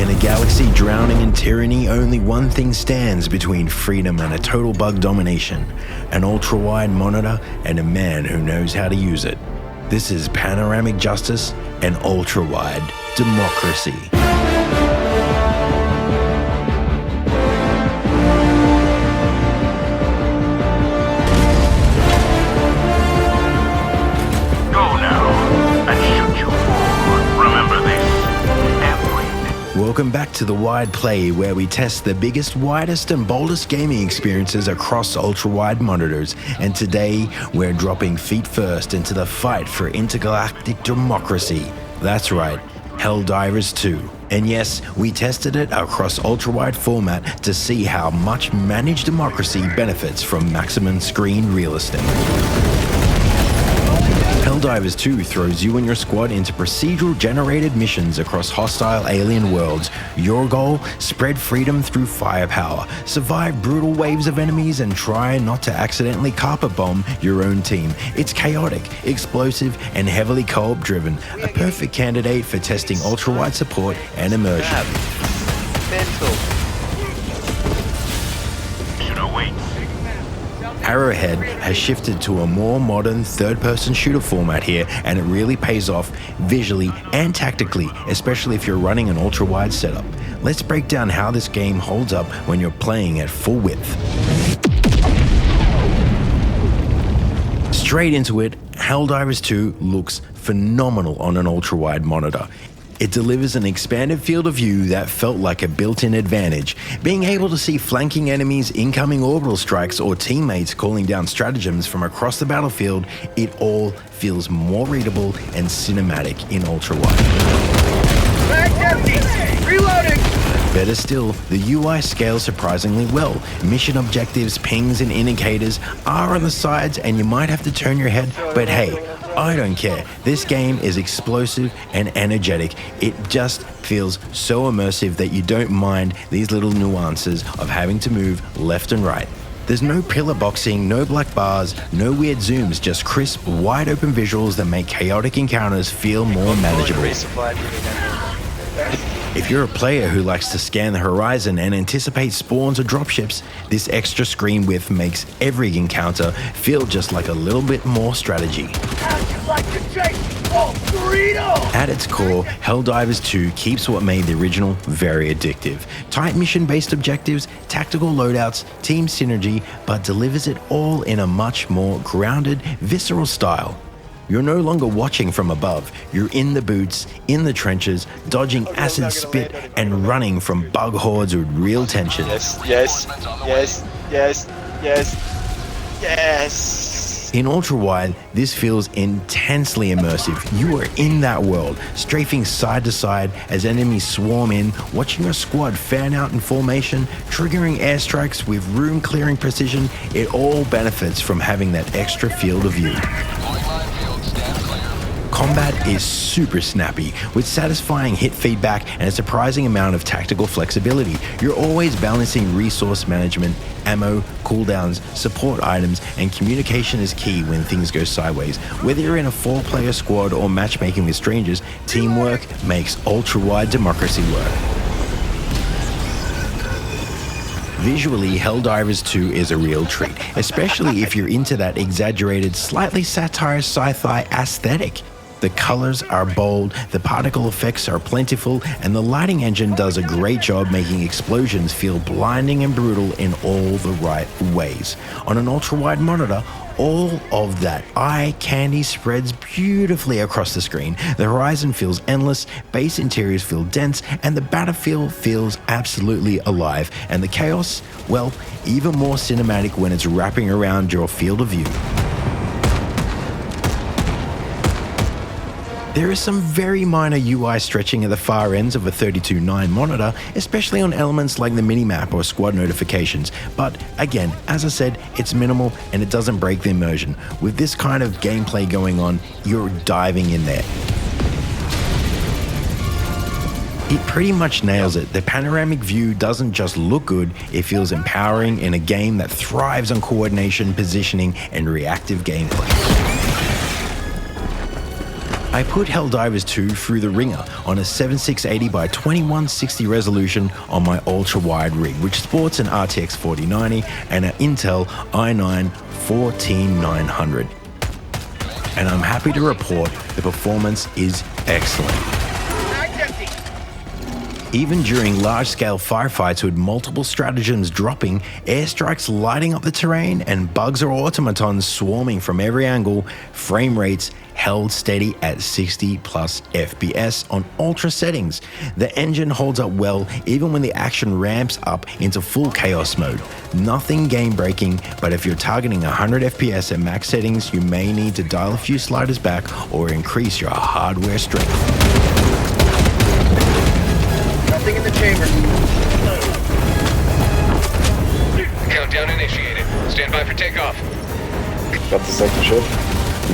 In a galaxy drowning in tyranny, only one thing stands between freedom and a total bug domination: an ultra-wide monitor and a man who knows how to use it. This is panoramic justice and ultra-wide democracy. Welcome back to the Wide Play, where we test the biggest, widest and boldest gaming experiences across ultra-wide monitors. And today, we're dropping feet first into the fight for intergalactic democracy. That's right, Helldivers 2. And yes, we tested it across ultra-wide format to see how much managed democracy benefits from maximum screen real estate. Helldivers 2 throws you and your squad into procedural-generated missions across hostile alien worlds. Your goal? Spread freedom through firepower, survive brutal waves of enemies, and try not to accidentally carpet bomb your own team. It's chaotic, explosive, and heavily co-op driven. A perfect candidate for testing ultra-wide support and immersion. Mental. Arrowhead has shifted to a more modern third-person shooter format here, and it really pays off visually and tactically, especially if you're running an ultra-wide setup. Let's break down how this game holds up when you're playing at full width. Straight into it, Helldivers 2 looks phenomenal on an ultra-wide monitor. It delivers an expanded field of view that felt like a built-in advantage. Being able to see flanking enemies, incoming orbital strikes, or teammates calling down stratagems from across the battlefield, it all feels more readable and cinematic in ultra-wide. Reloading! Better still, the UI scales surprisingly well. Mission objectives, pings, and indicators are on the sides, and you might have to turn your head, but hey, I don't care. This game is explosive and energetic. It just feels so immersive that you don't mind these little nuances of having to move left and right. There's no pillar boxing, no black bars, no weird zooms, just crisp, wide open visuals that make chaotic encounters feel more manageable. If you're a player who likes to scan the horizon and anticipate spawns or dropships, this extra screen width makes every encounter feel just like a little bit more strategy. At its core, Helldivers 2 keeps what made the original very addictive. Tight mission-based objectives, tactical loadouts, team synergy, but delivers it all in a much more grounded, visceral style. You're no longer watching from above. You're in the boots, in the trenches, dodging acid spit and running from bug hordes with real tension. Yes. In ultra-wide, this feels intensely immersive. You are in that world, strafing side to side as enemies swarm in, watching your squad fan out in formation, triggering airstrikes with room-clearing precision. It all benefits from having that extra field of view. Combat is super snappy, with satisfying hit feedback and a surprising amount of tactical flexibility. You're always balancing resource management, ammo, cooldowns, support items, and communication is key when things go sideways. Whether you're in a 4-player squad or matchmaking with strangers, teamwork makes ultra-wide democracy work. Visually, Helldivers 2 is a real treat, especially if you're into that exaggerated, slightly satire sci-fi aesthetic. The colors are bold, the particle effects are plentiful, and the lighting engine does a great job making explosions feel blinding and brutal in all the right ways. On an ultra-wide monitor, all of that eye candy spreads beautifully across the screen. The horizon feels endless, base interiors feel dense, and the battlefield feels absolutely alive. And the chaos, well, even more cinematic when it's wrapping around your field of view. There is some very minor UI stretching at the far ends of a 32:9 monitor, especially on elements like the minimap or squad notifications. But again, as I said, it's minimal and it doesn't break the immersion. With this kind of gameplay going on, you're diving in there. It pretty much nails it. The panoramic view doesn't just look good, it feels empowering in a game that thrives on coordination, positioning, and reactive gameplay. I put Helldivers 2 through the ringer on a 7680x2160 resolution on my ultra-wide rig, which sports an RTX 4090 and an Intel i9 14900. And I'm happy to report the performance is excellent. Even during large-scale firefights with multiple stratagems dropping, airstrikes lighting up the terrain, and bugs or automatons swarming from every angle, frame rates held steady at 60 plus FPS on ultra settings. The engine holds up well even when the action ramps up into full chaos mode. Nothing game-breaking, but if you're targeting 100 FPS at max settings, you may need to dial a few sliders back or increase your hardware strength. Nothing in the chamber. Countdown initiated. Stand by for takeoff. Got the second ship.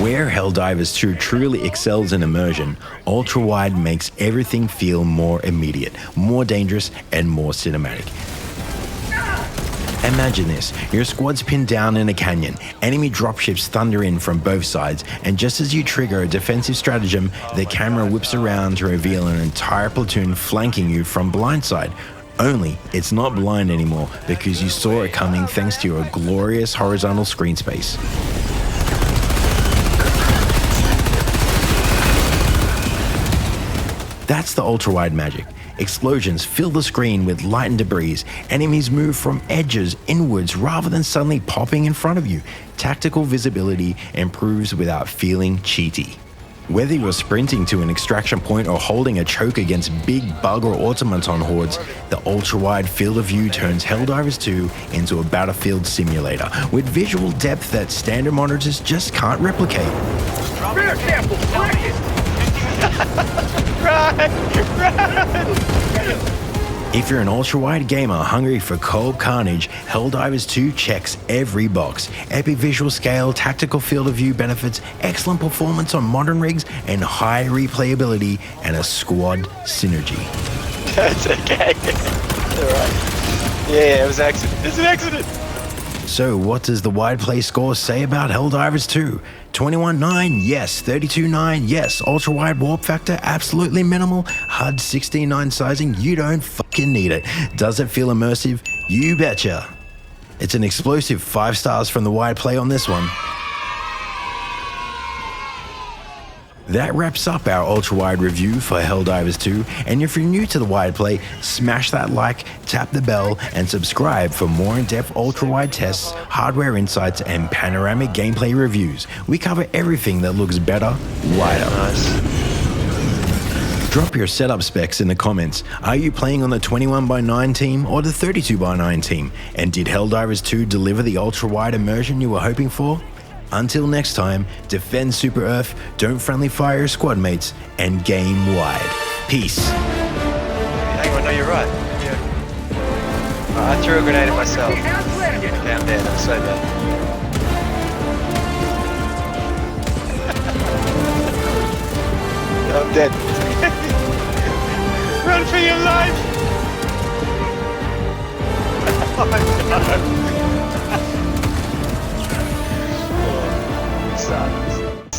Where Helldivers 2 truly excels in immersion, Ultrawide makes everything feel more immediate, more dangerous, and more cinematic. Imagine this, your squad's pinned down in a canyon, enemy dropships thunder in from both sides, and just as you trigger a defensive stratagem, the camera whips around to reveal an entire platoon flanking you from blindside. Only, it's not blind anymore because you saw it coming thanks to your glorious horizontal screen space. That's the ultrawide magic. Explosions fill the screen with light and debris. Enemies move from edges inwards rather than suddenly popping in front of you. Tactical visibility improves without feeling cheaty. Whether you're sprinting to an extraction point or holding a choke against big bug or automaton hordes, the ultra-wide field of view turns Helldivers 2 into a battlefield simulator with visual depth that standard monitors just can't replicate. Rear sample, If you're an ultra-wide gamer hungry for cold carnage, Helldivers 2 checks every box. Epic visual scale, tactical field of view benefits, excellent performance on modern rigs, and high replayability and a squad synergy. That's okay. Alright. Yeah, it was an accident. It's an accident. So what does the wide play score say about Helldivers 2? 21.9, yes. 32.9, yes. Ultra-wide warp factor, absolutely minimal. HUD 16.9 sizing, you don't fucking need it. Does it feel immersive? You betcha. It's an explosive 5 stars from the wide play on this one. That wraps up our ultra-wide review for Helldivers 2, and if you're new to the wide play, smash that like, tap the bell, and subscribe for more in-depth ultra-wide tests, hardware insights, and panoramic gameplay reviews. We cover everything that looks better, wider. Nice. Drop your setup specs in the comments. Are you playing on the 21x9 team or the 32x9 team? And did Helldivers 2 deliver the ultra-wide immersion you were hoping for? Until next time, defend Super Earth, don't friendly fire your squad mates, and game wide. Peace. Hang on, no, you're right. Yeah. I threw a grenade at myself. Okay, I'm dead. I'm so dead. I'm dead. Run for your life! Oh my god.